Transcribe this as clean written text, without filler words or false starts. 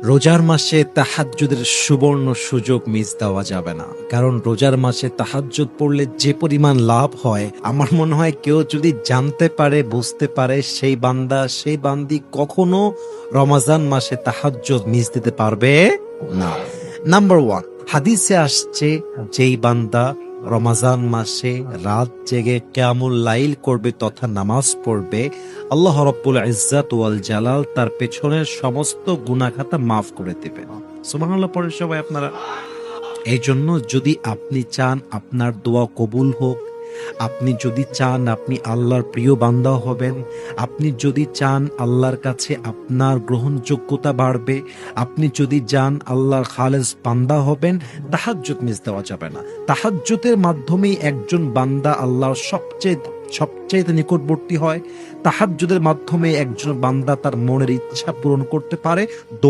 রোজার মাসে তাহাজ্জুদের সুবর্ণ সুযোগ মিস দেওয়া যাবে না, কারণ রোজার মাসে তাহাজ্জুদ পড়লে যে পরিমাণ লাভ হয়, আমার মনে হয় কেউ যদি জানতে পারে, বুঝতে পারে, সেই বান্দা সেই বান্দি কখনো রমাজান মাসে তাহাজ্জুদ মিস দিতে পারবে না। নাম্বার ওয়ান, হাদিসে আসছে যেই বান্দা রমাজান মাসে রাত জেগে কিয়ামুল লাইল করবে তথা নামাজ পড়বে, আল্লাহ রাব্বুল ইজ্জাত ওয়াল জালাল তার পেছনের সমস্ত গুনাহ খাতা মাফ করে দিবেন। সুবহানাল্লাহ পড়েন সবাই আপনারা। এই জন্য যদি আপনি চান আপনার দোয়া কবুল হোক, আপনি যদি চান আপনি আল্লাহর প্রিয় বান্দা হবেন, আপনি যদি চান আল্লাহর কাছে আপনার গ্রহণযোগ্যতা বাড়বে, আপনি যদি চান আল্লাহর খালেস বান্দা হবেন, তাহাজ্জুদ মিস দেওয়া যাবে না। তাহাজ্জুদের মাধ্যমেই একজন বান্দা আল্লাহর সবচেয়ে নিকটবর্তী হয়। তাহাজ্জুদের মাধ্যমে একজন বান্দা তার মনের ইচ্ছা পূরণ করতে পারে। দোয়া